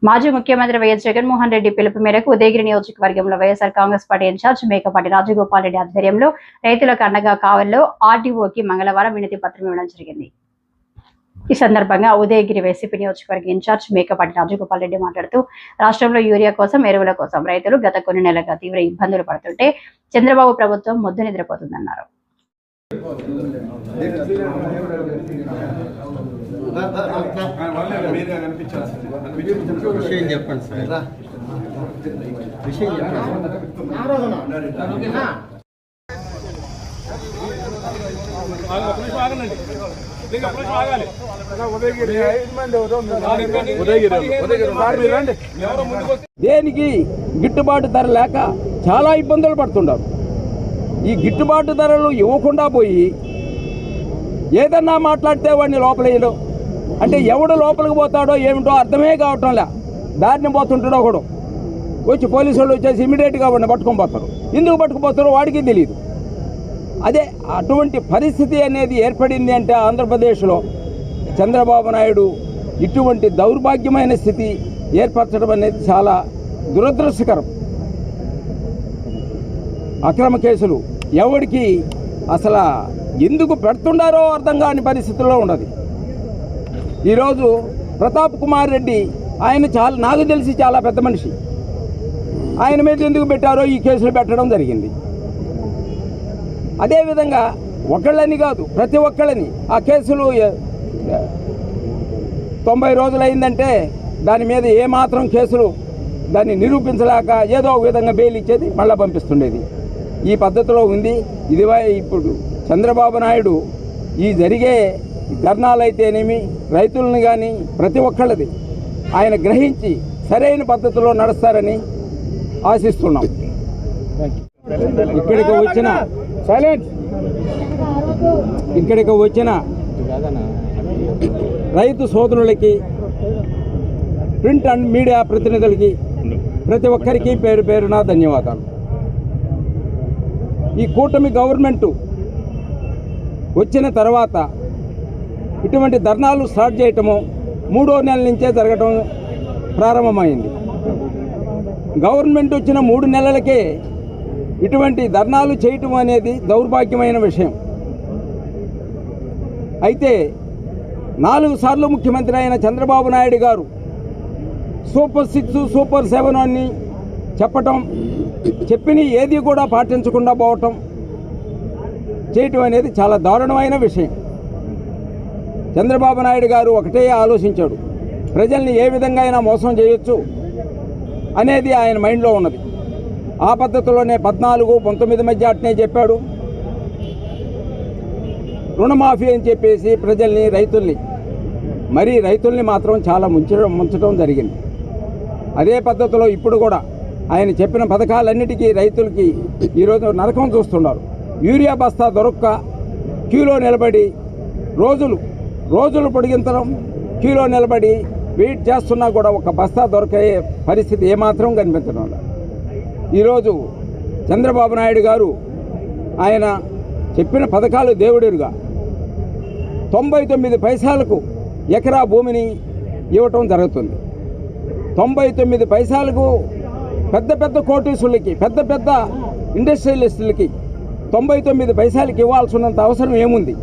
మాజీ ముఖ్యమంత్రి వైఎస్ జగన్మోహన్ రెడ్డి పిలుపు మేరకు ఉదయగిరి నియోజకవర్గంలో వైఎస్ఆర్ కాంగ్రెస్ పార్టీ ఇన్ఛార్జ్ మేకపాటి రాజగోపాల్ రెడ్డి ఆధ్వర్యంలో రైతులకు అండగా కావల్లో ఆర్టీఓకి మంగళవారం వినతి పత్రం ఇవ్వడం జరిగింది. ఈ సందర్భంగా ఉదయగిరి వైసీపీ నియోజకవర్గ ఇన్ఛార్జ్ మేకపాటి రాజగోపాల్ రెడ్డి మాట్లాడుతూ రాష్ట్రంలో యూరియా కోసం, ఎరువుల కోసం రైతులు గత కొన్ని నెలలుగా తీవ్ర ఇబ్బందులు పడుతుంటే చంద్రబాబు ప్రభుత్వం మొద్దు నిద్రపోతుందన్నారు. విషయం చెప్పండి సార్. విషయం దేనికి గిట్టుబాటు ధర లేక చాలా ఇబ్బందులు పడుతున్నారు. ఈ గిట్టుబాటు ధరలు ఇవ్వకుండా పోయి ఏదన్నా మాట్లాడితే వాడిని లోపలేయడం అంటే ఎవడు లోపలికి పోతాడో ఏమిటో అర్థమే కావటంలే. దారిని పోతుంటాడో ఒకడు వచ్చి పోలీసు వాళ్ళు వచ్చేసి ఇమీడియట్గా వాడిని పట్టుకొని పోతారు. ఎందుకు పట్టుకుపోతారో వాడికి తెలియదు. అదే అటువంటి పరిస్థితి అనేది ఏర్పడింది అంటే ఆంధ్రప్రదేశ్లో చంద్రబాబు నాయుడు ఇటువంటి దౌర్భాగ్యమైన స్థితి ఏర్పరచడం అనేది చాలా దురదృష్టకరం. అక్రమ కేసులు ఎవరికి అసలు ఎందుకు పెడుతున్నారో అర్థం కాని పరిస్థితుల్లో ఉన్నది. ఈరోజు ప్రతాప్ కుమార్ రెడ్డి ఆయన నాకు తెలిసి చాలా పెద్ద మనిషి. ఆయన మీద ఎందుకు పెట్టారో ఈ కేసులు పెట్టడం జరిగింది. అదేవిధంగా ఒకళ్ళని కాదు ప్రతి ఒక్కళ్ళని ఆ కేసులు 90 రోజులు అయిందంటే దాని మీద ఏమాత్రం కేసులు దాన్ని నిరూపించలేక ఏదో ఒక విధంగా బెయిల్ ఇచ్చేది మళ్ళీ పంపిస్తుండేది. ఈ పద్ధతిలో ఉంది. ఇది ఇప్పుడు చంద్రబాబు నాయుడు ఈ జరిగే ధర్నాలైతేనేమి రైతులను కానీ ప్రతి ఒక్కళ్ళది ఆయన గ్రహించి సరైన పద్ధతిలో నడుస్తారని ఆశిస్తున్నాం. ఇక్కడికి వచ్చిన రైతు సోదరులకి, ప్రింట్ అండ్ మీడియా ప్రతినిధులకి ప్రతి ఒక్కరికి పేరు పేరున ధన్యవాదాలు. ఈ కూటమి గవర్నమెంటు వచ్చిన తర్వాత ఇటువంటి ధర్నాలు స్టార్ట్ చేయటము 3వ నెల నుంచే జరగటం ప్రారంభమైంది. గవర్నమెంట్ వచ్చిన 3 నెలలకే ఇటువంటి ధర్నాలు చేయటం అనేది దౌర్భాగ్యమైన విషయం. అయితే 4 సార్లు ముఖ్యమంత్రి అయిన చంద్రబాబు నాయుడు గారు సూపర్ 6, సూపర్ 7 అని చెప్పటం, చెప్పిన ఏది కూడా పాటించకుండా పోవటం చేయటం అనేది చాలా దారుణమైన విషయం. చంద్రబాబు నాయుడు గారు ఒకటే ఆలోచించాడు, ప్రజల్ని ఏ విధంగా అయినా మోసం చేయొచ్చు అనేది ఆయన మైండ్లో ఉన్నది. ఆ పద్ధతిలోనే 14, 19 మధ్య అట్నే చెప్పాడు. రుణమాఫీ అని చెప్పేసి ప్రజల్ని, రైతుల్ని మాత్రం చాలా ముంచడం జరిగింది. అదే పద్ధతిలో ఇప్పుడు కూడా ఆయన చెప్పిన పథకాలన్నిటికీ రైతులకి ఈరోజు నరకం చూస్తున్నారు. యూరియా బస్తా దొరక్క క్యూలో నిలబడి రోజులు పొడిగించడం, క్యూలో నిలబడి వెయిట్ చేస్తున్నా కూడా ఒక బస్తా దొరికే పరిస్థితి ఏమాత్రం కనిపించడం లేదు. ఈరోజు చంద్రబాబు నాయుడు గారు ఆయన చెప్పిన పథకాలు దేవుడిరుగా 99 పైసలకు ఎకరా భూమిని ఇవ్వటం జరుగుతుంది. 99 పైసలకు పెద్ద కోటీసులకి, పెద్ద ఇండస్ట్రియలిస్టులకి 99 పైసలకి ఇవ్వాల్సినంత అవసరం ఏముంది?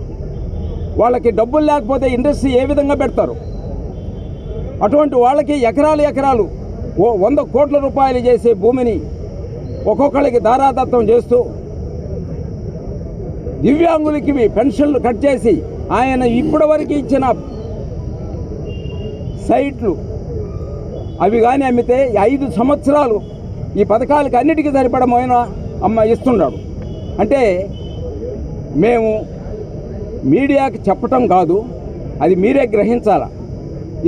వాళ్ళకి డబ్బులు లేకపోతే ఇండస్ట్రీ ఏ విధంగా పెడతారు? అటువంటి వాళ్ళకి ఎకరాలు 100 కోట్ల రూపాయలు చేసే భూమిని ఒక్కొక్కరికి దారాదత్తం చేస్తూ దివ్యాంగులకి పెన్షన్లు కట్ చేసి ఆయన ఇప్పటివరకు ఇచ్చిన సైట్లు అవి కానీ అమ్మితే 5 సంవత్సరాలు ఈ పథకాలకి అన్నిటికీ సరిపడమైన ఇస్తున్నాడు. అంటే మేము మీడియాకి చెప్పటం కాదు, అది మీరే గ్రహించాల.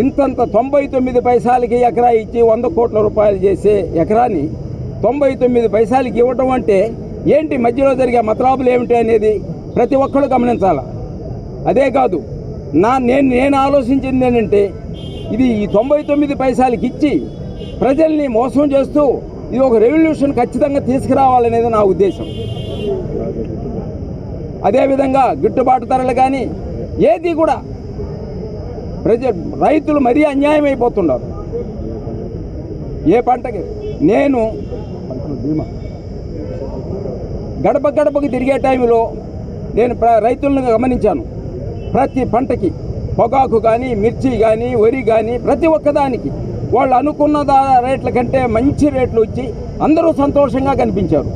ఇంతంత 99 పైసలకి ఎకరా ఇచ్చి 100 కోట్ల రూపాయలు చేసే ఎకరాన్ని 99 పైసలకి ఇవ్వటం అంటే ఏంటి, మధ్యలో జరిగే మతలాభులు ఏమిటి అనేది ప్రతి ఒక్కరు గమనించాల. అదే కాదు నేను ఆలోచించింది ఏంటంటే ఇది ఈ 99 పైసలకి ఇచ్చి ప్రజల్ని మోసం చేస్తూ ఇది ఒక రెవల్యూషన్ ఖచ్చితంగా తీసుకురావాలనేది నా ఉద్దేశం. అదేవిధంగా గిట్టుబాటు ధరలు కానీ ఏది కూడా రైతులు మరీ అన్యాయం అయిపోతున్నారు. ఏ పంటకి నేను గడప గడపకి తిరిగే టైంలో నేను రైతులను గమనించాను. ప్రతి పంటకి పొగాకు కానీ, మిర్చి కానీ, వరి కానీ ప్రతి ఒక్కదానికి వాళ్ళు అనుకున్న రేట్ల కంటే మంచి రేట్లు వచ్చి అందరూ సంతోషంగా కనిపించారు.